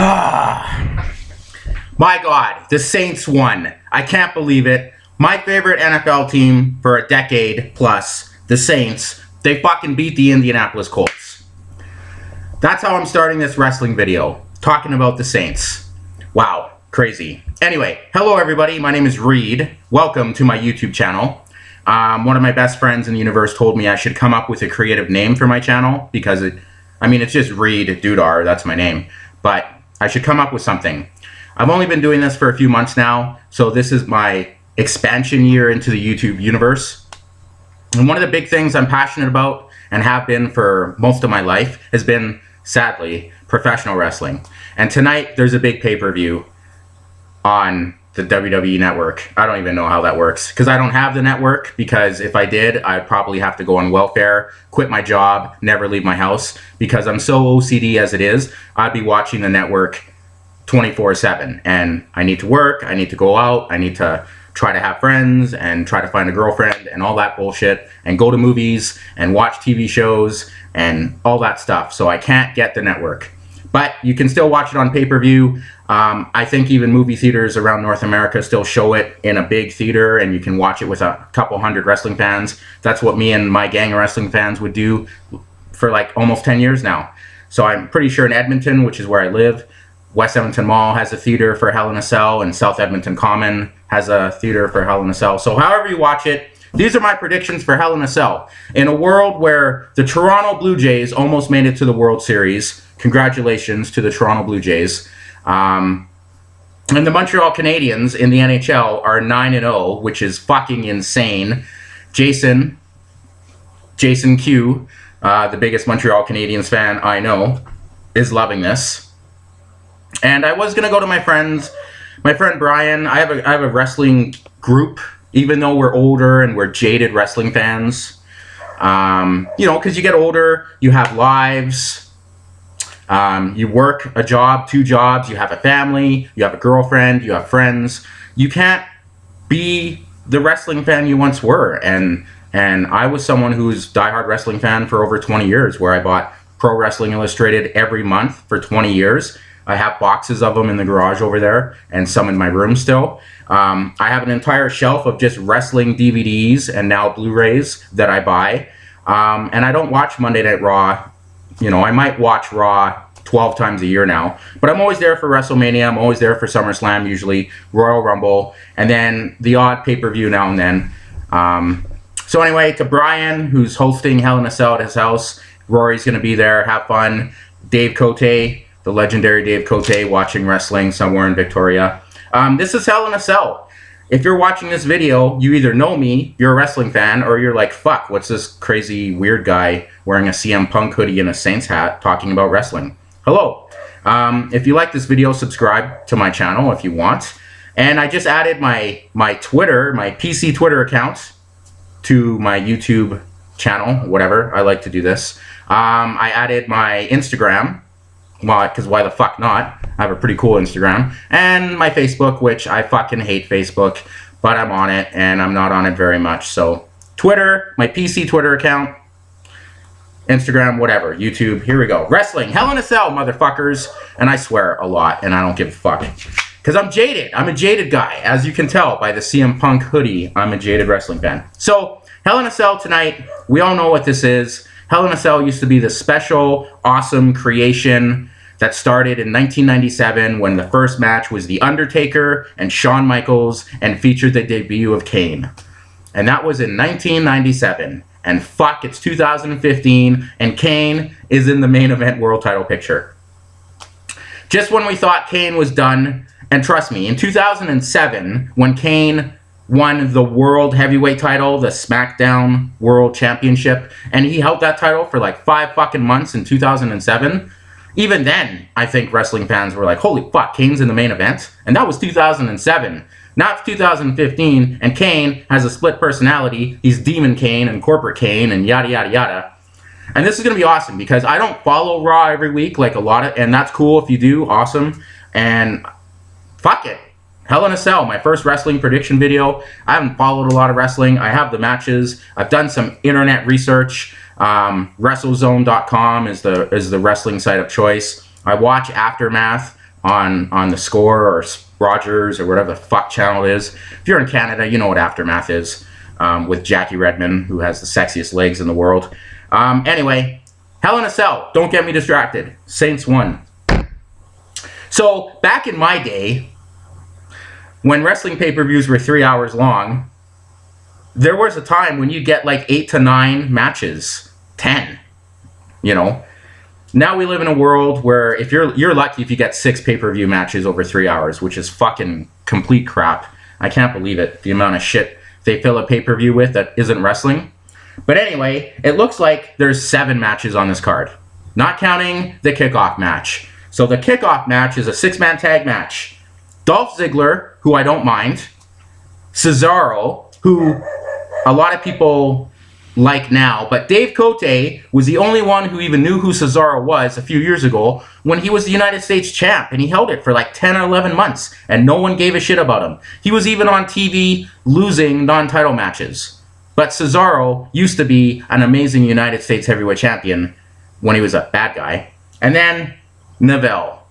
My God, the Saints won. I can't believe it. My favorite NFL team for a decade plus, the Saints, they fucking beat the Indianapolis Colts. That's how I'm starting this wrestling video, talking about the Saints. Wow, crazy. Anyway, hello everybody, my name is Reed. Welcome to my YouTube channel. One of my best friends in the universe told me I should come up with a creative name for my channel because it's just Reed Dudar, that's my name. But I should come up with something. I've only been doing this for a few months now, so this is my expansion year into the YouTube universe. And one of the big things I'm passionate about and have been for most of my life has been, sadly, professional wrestling. And tonight there's a big pay-per-view on the WWE network. I don't even know how that works because I don't have the network, because if I did, I'd probably have to go on welfare, quit my job, never leave my house, because I'm so OCD as it is. I'd be watching the network 24/7, and I need to work, I need to go out, I need to try to have friends and try to find a girlfriend and all that bullshit, and go to movies and watch TV shows and all that stuff. So I can't get the network, but you can still watch it on pay-per-view. I think even movie theaters around North America still show it in a big theater, and you can watch it with a couple hundred wrestling fans. That's what me and my gang of wrestling fans would do for like almost 10 years now. So I'm pretty sure in Edmonton, which is where I live, West Edmonton Mall has a theater for Hell in a Cell, and South Edmonton Common has a theater for Hell in a Cell. So however you watch it, these are my predictions for Hell in a Cell. In a world where the Toronto Blue Jays almost made it to the World Series, congratulations to the Toronto Blue Jays. And the Montreal Canadiens in the NHL are 9-0, which is fucking insane. Jason Q, the biggest Montreal Canadiens fan I know, is loving this. And I was gonna go to my friend Brian. I have a wrestling group, even though we're older and we're jaded wrestling fans. You know, because you get older, you have lives. You work a job, 2 jobs, you have a family, you have a girlfriend, you have friends. You can't be the wrestling fan you once were. And I was someone who's a diehard wrestling fan for over 20 years, where I bought Pro Wrestling Illustrated every month for 20 years. I have boxes of them in the garage over there, and some in my room still. I have an entire shelf of just wrestling DVDs and now Blu-rays that I buy. And I don't watch Monday Night Raw. You know, I might watch Raw 12 times a year now, but I'm always there for WrestleMania. I'm always there for SummerSlam, usually Royal Rumble, and then the odd pay-per-view now and then. So anyway, to Brian, who's hosting Hell in a Cell at his house, Rory's going to be there. Have fun. Dave Cote, the legendary Dave Cote, watching wrestling somewhere in Victoria. This is Hell in a Cell. If you're watching this video, you either know me, you're a wrestling fan, or you're like, fuck, what's this crazy weird guy wearing a CM Punk hoodie and a Saints hat talking about wrestling? Hello. If you like this video, subscribe to my channel if you want. And I just added my Twitter, my PC Twitter account to my YouTube channel, whatever. I like to do this. I added my Instagram. Well, because why the fuck not? I have a pretty cool Instagram. And my Facebook, which I fucking hate Facebook, but I'm on it, and I'm not on it very much. So Twitter, my PC Twitter account, Instagram, whatever, YouTube, here we go. Wrestling, Hell in a Cell, motherfuckers. And I swear a lot, and I don't give a fuck. Because I'm jaded. I'm a jaded guy. As you can tell by the CM Punk hoodie, I'm a jaded wrestling fan. So, Hell in a Cell tonight, we all know what this is. Hell in a Cell used to be the special, awesome creation that started in 1997 when the first match was The Undertaker and Shawn Michaels and featured the debut of Kane. And that was in 1997. And fuck, it's 2015 and Kane is in the main event world title picture. Just when we thought Kane was done, and trust me, in 2007, when Kane won the World Heavyweight title, the SmackDown World Championship, and he held that title for like 5 fucking months in 2007. Even then, I think wrestling fans were like, holy fuck, Kane's in the main event? And that was 2007. Now it's 2015, and Kane has a split personality. He's Demon Kane and Corporate Kane and yada, yada, yada. And this is going to be awesome because I don't follow Raw every week like a lot of, and that's cool if you do, awesome. And fuck it. Hell in a Cell, my first wrestling prediction video. I haven't followed a lot of wrestling. I have the matches. I've done some internet research. WrestleZone.com is the wrestling site of choice. I watch Aftermath on the Score or Rogers or whatever the fuck channel it is. If you're in Canada, you know what Aftermath is, with Jackie Redmond, who has the sexiest legs in the world. Anyway, Hell in a Cell. Don't get me distracted. Saints won. So, back in my day, when wrestling pay-per-views were 3 hours long, there was a time when you'd get like 8 to 9 matches. 10. You know? Now we live in a world where if you're lucky if you get 6 pay-per-view matches over 3 hours, which is fucking complete crap. I can't believe it, the amount of shit they fill a pay-per-view with that isn't wrestling. But anyway, it looks like there's 7 matches on this card, not counting the kickoff match. So the kickoff match is a 6-man tag match. Dolph Ziggler, who I don't mind, Cesaro, who a lot of people like now, but Dave Cote was the only one who even knew who Cesaro was a few years ago when he was the United States champ, and he held it for like 10 or 11 months, and no one gave a shit about him. He was even on TV losing non-title matches. But Cesaro used to be an amazing United States heavyweight champion when he was a bad guy. And then Neville,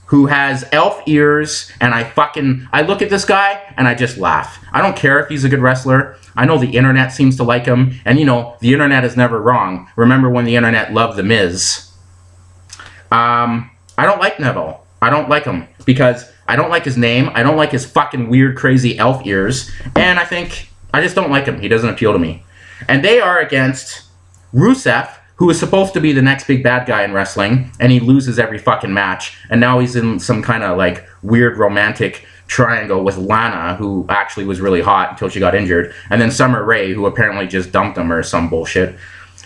who has elf ears, and I look at this guy and I just laugh. I don't care if he's a good wrestler. I know the internet seems to like him, and you know, the internet is never wrong. Remember when the internet loved The Miz? I don't like Neville. I don't like him because I don't like his name. I don't like his fucking weird, crazy elf ears, and I just don't like him. He doesn't appeal to me. And they are against Rusev, who is supposed to be the next big bad guy in wrestling, and he loses every fucking match, and now he's in some kind of like weird romantic triangle with Lana, who actually was really hot until she got injured, and then Summer Rae, who apparently just dumped him or some bullshit.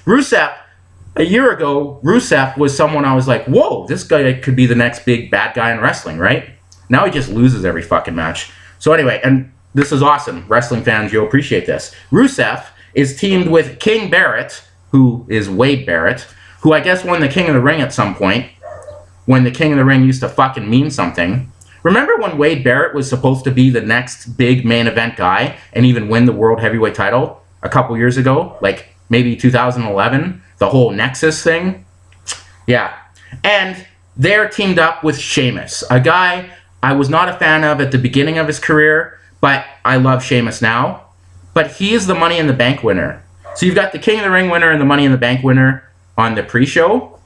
Rusev, a year ago, Rusev was someone I was like, whoa, this guy could be the next big bad guy in wrestling, right? Now he just loses every fucking match. So anyway, and this is awesome. Wrestling fans, you'll appreciate this. Rusev is teamed with King Barrett, who is Wade Barrett, who I guess won the King of the Ring at some point, when the King of the Ring used to fucking mean something. Remember when Wade Barrett was supposed to be the next big main event guy and even win the World Heavyweight title a couple years ago? Like maybe 2011? The whole Nexus thing? Yeah. And they're teamed up with Sheamus, a guy I was not a fan of at the beginning of his career, but I love Sheamus now. But he is the Money in the Bank winner. So you've got the King of the Ring winner and the Money in the Bank winner on the pre-show.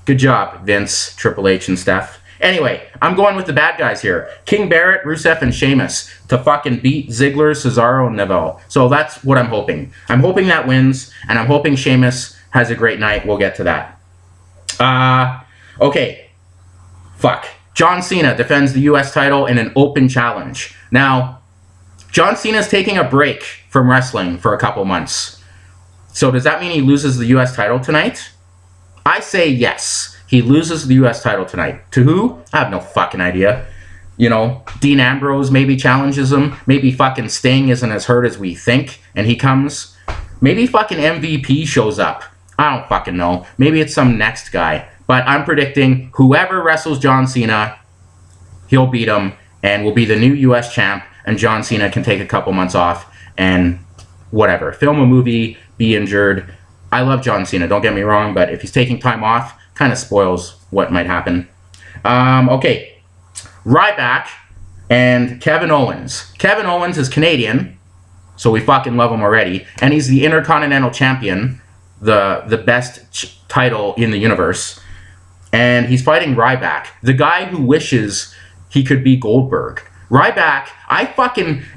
Good job, Vince, Triple H, and Steph. Anyway, I'm going with the bad guys here. King Barrett, Rusev, and Sheamus to fucking beat Ziggler, Cesaro, and Neville. So that's what I'm hoping. I'm hoping that wins, and I'm hoping Sheamus has a great night. We'll get to that. Okay. Fuck. John Cena defends the U.S. title in an open challenge. Now, John Cena's taking a break from wrestling for a couple months. So does that mean he loses the U.S. title tonight? I say yes. He loses the U.S. title tonight. To who? I have no fucking idea. You know, Dean Ambrose maybe challenges him. Maybe fucking Sting isn't as hurt as we think, and he comes. Maybe fucking MVP shows up. I don't fucking know. Maybe it's some next guy. But I'm predicting whoever wrestles John Cena, he'll beat him, and will be the new U.S. champ, and John Cena can take a couple months off, and whatever. Film a movie, be injured. I love John Cena, don't get me wrong, but if he's taking time off, kind of spoils what might happen. Okay. Ryback and Kevin Owens. Kevin Owens is Canadian, so we fucking love him already, and he's the Intercontinental Champion, the best title in the universe, and he's fighting Ryback, the guy who wishes he could be Goldberg. Ryback,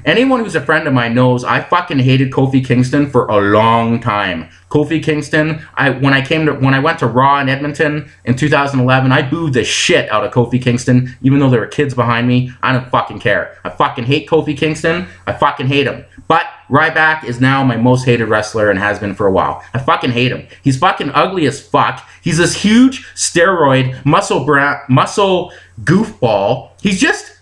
anyone who's a friend of mine knows I fucking hated Kofi Kingston for a long time. Kofi Kingston, when I went to Raw in Edmonton in 2011, I booed the shit out of Kofi Kingston, even though there were kids behind me. I don't fucking care. I fucking hate Kofi Kingston. I fucking hate him. But Ryback is now my most hated wrestler and has been for a while. I fucking hate him. He's fucking ugly as fuck. He's this huge steroid muscle goofball. He's just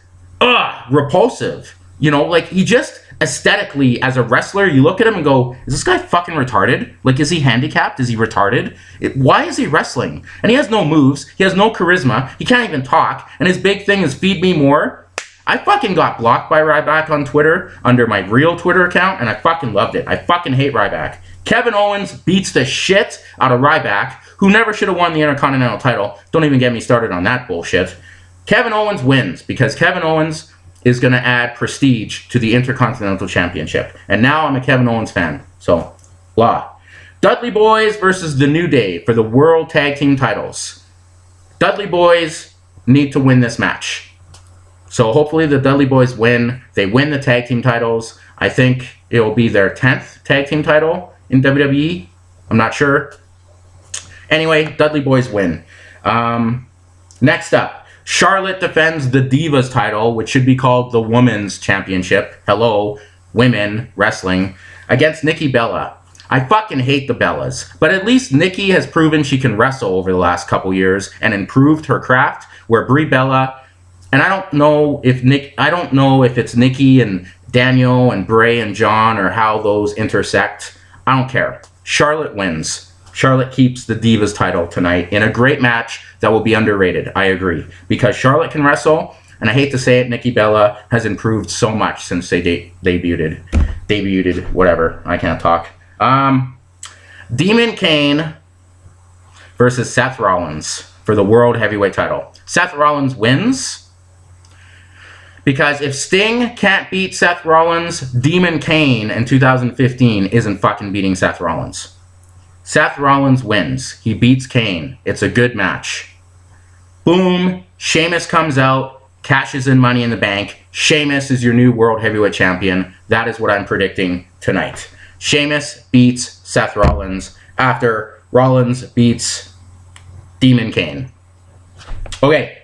repulsive. You know, like he just aesthetically as a wrestler, you look at him and go, is this guy fucking retarded? Like, is he handicapped? Is he retarded? Why is he wrestling? And he has no moves. He has no charisma. He can't even talk. And his big thing is feed me more. I fucking got blocked by Ryback on Twitter under my real Twitter account, and I fucking loved it. I fucking hate Ryback. Kevin Owens beats the shit out of Ryback, who never should have won the Intercontinental title. Don't even get me started on that bullshit. Kevin Owens wins because Kevin Owens is going to add prestige to the Intercontinental Championship. And now I'm a Kevin Owens fan. So, blah. Dudley Boyz versus The New Day for the World Tag Team titles. Dudley Boyz need to win this match. So hopefully the Dudley Boyz win. They win the tag team titles. I think it will be their 10th tag team title in WWE. I'm not sure. Anyway, Dudley Boyz win. Next up, Charlotte defends the Divas title, which should be called the Women's Championship. Hello, women wrestling, against Nikki Bella. I fucking hate the Bellas, but at least Nikki has proven she can wrestle over the last couple years and improved her craft, where Brie Bella, and I don't know if it's Nikki and Daniel and Bray and John or how those intersect. I don't care. Charlotte wins. Charlotte keeps the Divas title tonight in a great match that will be underrated. I agree. Because Charlotte can wrestle, and I hate to say it, Nikki Bella has improved so much since they debuted, whatever. I can't talk. Demon Kane versus Seth Rollins for the World Heavyweight title. Seth Rollins wins because if Sting can't beat Seth Rollins, Demon Kane in 2015 isn't fucking beating Seth Rollins. Seth Rollins wins. He beats Kane. It's a good match. Boom. Sheamus comes out, cashes in Money in the Bank. Sheamus is your new World Heavyweight Champion. That is what I'm predicting tonight. Sheamus beats Seth Rollins after Rollins beats Demon Kane. Okay,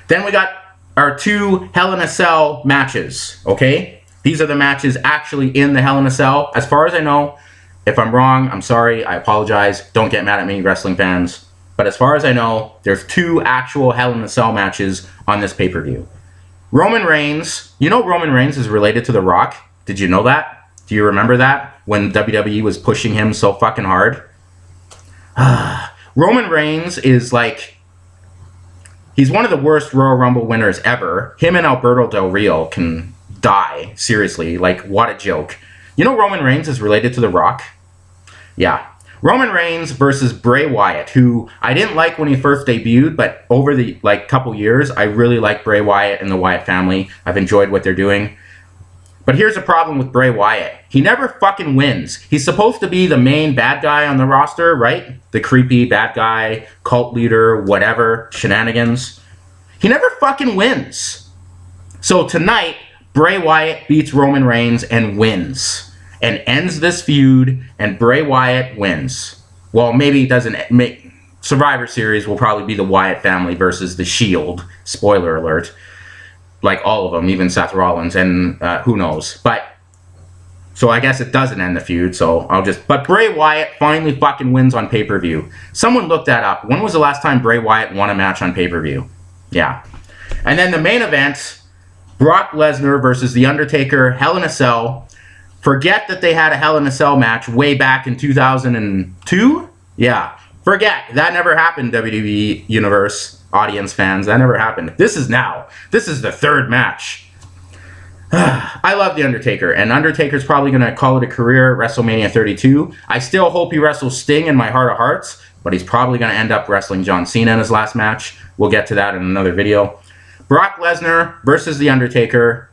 then we got our 2 Hell in a Cell matches, okay? These are the matches actually in the Hell in a Cell. As far as I know, if I'm wrong, I'm sorry, I apologize. Don't get mad at me, wrestling fans. But as far as I know, there's 2 actual Hell in a Cell matches on this pay-per-view. Roman Reigns, you know Roman Reigns is related to The Rock? Did you know that? Do you remember that? When WWE was pushing him so fucking hard? Roman Reigns is like... He's one of the worst Royal Rumble winners ever. Him and Alberto Del Rio can die. Seriously. Like, what a joke. You know Roman Reigns is related to The Rock? Yeah. Roman Reigns versus Bray Wyatt, who I didn't like when he first debuted, but over the couple years, I really like Bray Wyatt and the Wyatt family. I've enjoyed what they're doing. But here's the problem with Bray Wyatt. He never fucking wins. He's supposed to be the main bad guy on the roster, right? The creepy bad guy, cult leader, whatever, shenanigans. He never fucking wins. So tonight, Bray Wyatt beats Roman Reigns and wins. And ends this feud, and Bray Wyatt wins. Well, maybe he doesn't make... Survivor Series will probably be the Wyatt family versus The Shield. Spoiler alert. Like all of them, even Seth Rollins, and who knows. But, so I guess it doesn't end the feud, so I'll just... But Bray Wyatt finally fucking wins on pay-per-view. Someone look that up. When was the last time Bray Wyatt won a match on pay-per-view? Yeah. And then the main event, Brock Lesnar versus The Undertaker, Hell in a Cell. Forget that they had a Hell in a Cell match way back in 2002? Yeah. Forget. That never happened, WWE Universe audience fans. That never happened. This is now. This is the 3rd match. I love The Undertaker, and Undertaker's probably going to call it a career at WrestleMania 32. I still hope he wrestles Sting in my heart of hearts, but he's probably going to end up wrestling John Cena in his last match. We'll get to that in another video. Brock Lesnar versus The Undertaker.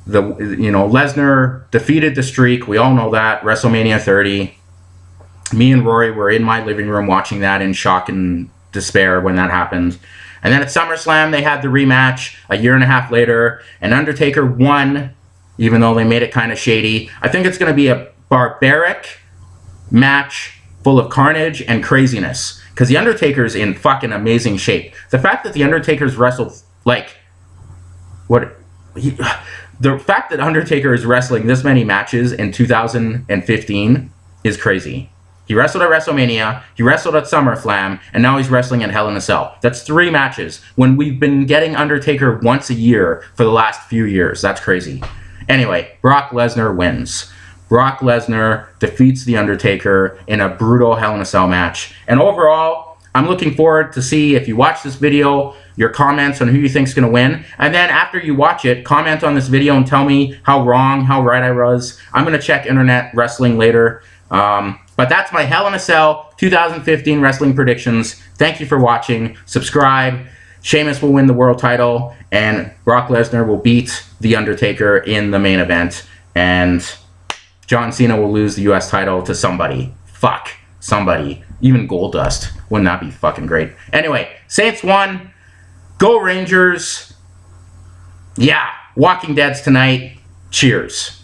Lesnar defeated the streak. We all know that. WrestleMania 30. Me and Rory were in my living room watching that in shock and despair when that happened. And then at SummerSlam, they had the rematch a year and a half later, and Undertaker won, even though they made it kind of shady. I think it's going to be a barbaric match full of carnage and craziness, because The Undertaker's in fucking amazing shape. The fact that The Undertaker's wrestled, the fact that Undertaker is wrestling this many matches in 2015 is crazy. He wrestled at WrestleMania, he wrestled at SummerSlam, and now he's wrestling at Hell in a Cell. That's 3 matches, when we've been getting Undertaker once a year for the last few years. That's crazy. Anyway, Brock Lesnar wins. Brock Lesnar defeats The Undertaker in a brutal Hell in a Cell match. And overall, I'm looking forward to see, if you watch this video, your comments on who you think's going to win. And then after you watch it, comment on this video and tell me how wrong, how right I was. I'm going to check Internet Wrestling later. But that's my Hell in a Cell 2015 wrestling predictions. Thank you for watching. Subscribe. Sheamus will win the world title, and Brock Lesnar will beat The Undertaker in the main event, and John Cena will lose the US title to somebody. Fuck. Somebody. Even Goldust. Wouldn't that be fucking great? Anyway, Saints won. Go Rangers. Yeah. Walking Dead's tonight. Cheers.